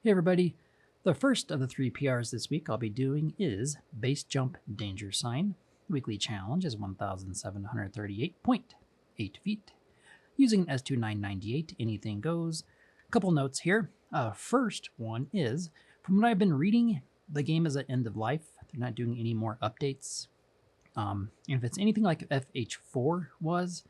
Hey everybody, the first of the 3 PRs this week I'll be doing is Base Jump Danger Sign. The weekly challenge is 1,738.8 feet. Using an S2998, anything goes. A couple notes here. First one is, from what I've been reading, the game is at end of life. They're not doing any more updates. And if it's anything like FH4 was,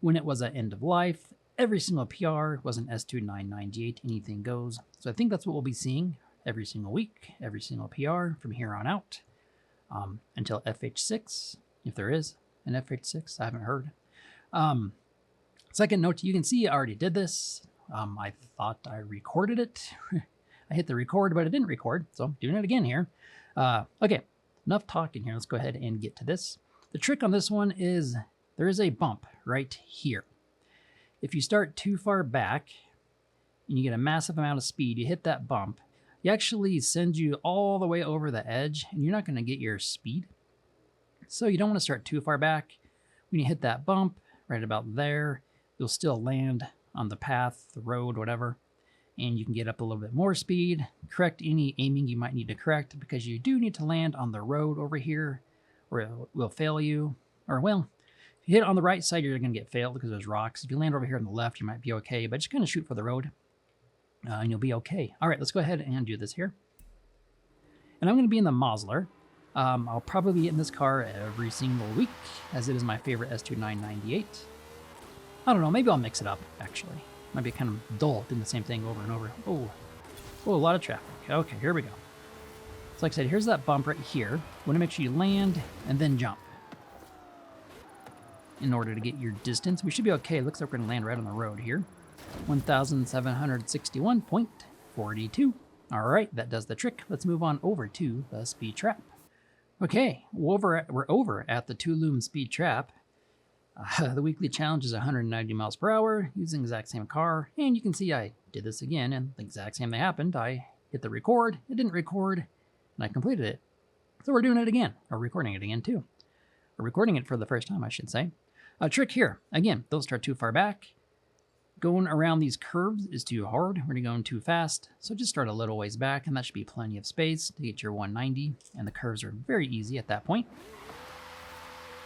when it was at end of life, every single PR was an S2998, anything goes. So I think that's what we'll be seeing every single week, every single PR from here on out, until FH6, if there is an FH6, I haven't heard. Second note, you can see I already did this. I thought I recorded it. I hit the record, but it didn't record, so I'm doing it again here. Okay, enough talking here. Let's go ahead and get to this. The trick on this one is there is a bump right here. If you start too far back and you get a massive amount of speed, you hit that bump, it actually sends you all the way over the edge and you're not going to get your speed. So you don't want to start too far back. When you hit that bump right about there, you'll still land on the path, the road, whatever, and you can get up a little bit more speed, correct any aiming you might need to correct, because you do need to land on the road over here or it will fail you. Or, well, if you hit it on the right side, you're going to get failed because there's rocks. If you land over here on the left, you might be okay, but just kind of shoot for the road and you'll be okay. All right, let's go ahead and do this here. And I'm going to be in the Mosler. I'll probably be in this car every single week, as it is my favorite S2998. I don't know, maybe I'll mix it up, actually. Might be kind of dull doing the same thing over and over. Oh, a lot of traffic. Okay, here we go. So like I said, here's that bump right here. You want to make sure you land and then jump in order to get your distance. We should be okay. Looks like we're going to land right on the road here. 1,761.42. All right, that does the trick. Let's move on over to the speed trap. Okay, we're over at the Tulum speed trap. The weekly challenge is 190 miles per hour using the exact same car. And you can see I did this again, and the exact same thing happened. I hit the record, it didn't record, and I completed it. So we're doing it again, or recording it again too. Or recording it for the first time, I should say. A trick here, again, don't start too far back. Going around these curves is too hard. We're going too fast. So just start a little ways back, and that should be plenty of space to get your 190. And the curves are very easy at that point.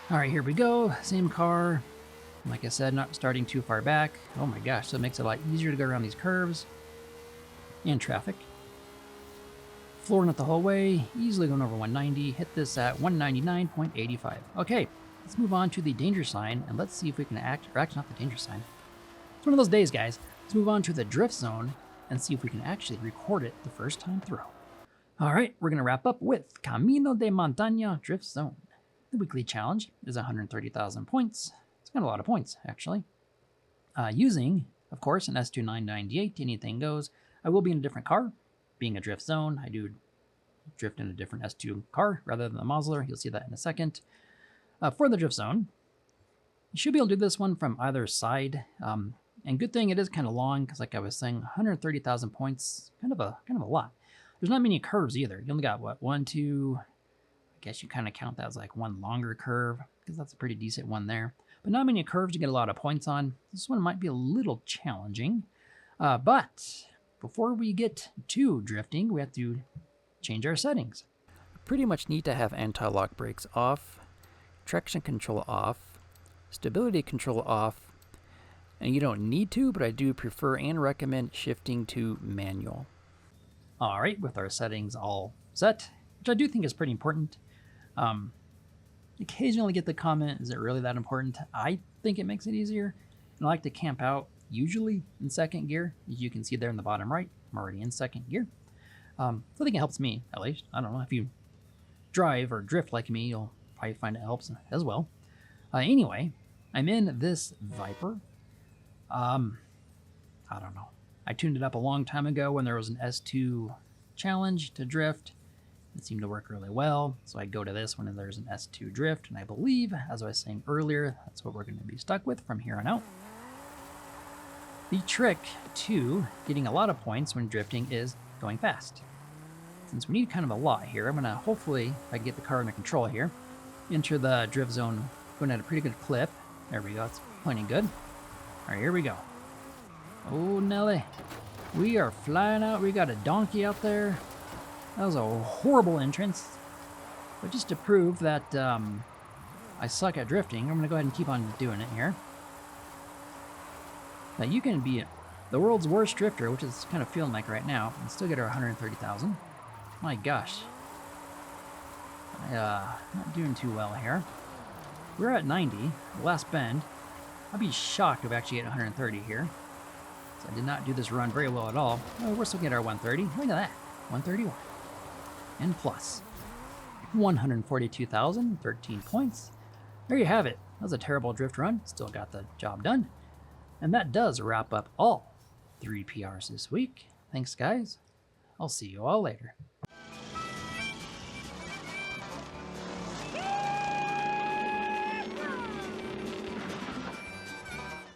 All right, here we go. Same car. Like I said, not starting too far back. Oh my gosh, so it makes it a lot easier to go around these curves and traffic. Flooring it the whole way, easily going over 190. Hit this at 199.85. Okay, let's move on to the danger sign, and let's see if we can or actually not the danger sign. It's one of those days, guys. Let's move on to the drift zone and see if we can actually record it the first time through. All right, we're going to wrap up with Camino de Montaña Drift Zone. The weekly challenge is 130,000 points. It's got a lot of points, actually. Using, of course, an S2998, anything goes. I will be in a different car. Being a drift zone, I do drift in a different S2 car rather than the Mosler. You'll see that in a second. For the drift zone, you should be able to do this one from either side. And good thing it is kind of long, because like I was saying, 130,000 points, kind of a lot. There's not many curves either. You only got, what, 1, 2... I guess you kind of count that as like one longer curve, because that's a pretty decent one there. But not many curves to get a lot of points on. This one might be a little challenging. But before we get to drifting, we have to change our settings. Pretty much need to have anti-lock brakes off, traction control off, stability control off, and you don't need to, but I do prefer and recommend shifting to manual. All right, with our settings all set, which I do think is pretty important. Occasionally get the comment, is it really that important? I think it makes it easier. And I like to camp out, usually in second gear. As you can see there in the bottom right, I'm already in second gear. So I think it helps me, at least. I don't know, if you drive or drift like me, you'll probably find it helps as well. Anyway, I'm in this Viper. I don't know. I tuned it up a long time ago when there was an S2 challenge to drift. It seemed to work really well, so I go to this when there's an S2 drift, and I believe, as I was saying earlier, that's what we're going to be stuck with from here on out. The trick to getting a lot of points when drifting is going fast. Since we need kind of a lot here, I'm going to hopefully, if I can get the car under control here, enter the drift zone going at a pretty good clip. There we go, it's pointing good. All right, here we go. Oh, Nelly. We are flying out. We got a donkey out there. That was a horrible entrance. But just to prove that I suck at drifting, I'm going to go ahead and keep on doing it here. Now you can be the world's worst drifter, which is kind of feeling like right now, and still get our 130,000. My gosh. Not doing too well here. We're at 90, the last bend. I'd be shocked if I actually get 130 here. So I did not do this run very well at all. Oh, we're still getting our 130. Look at that. 131. And plus. 142,000, 13 points. There you have it. That was a terrible drift run. Still got the job done. And that does wrap up all 3 PRs this week. Thanks, guys. I'll see you all later.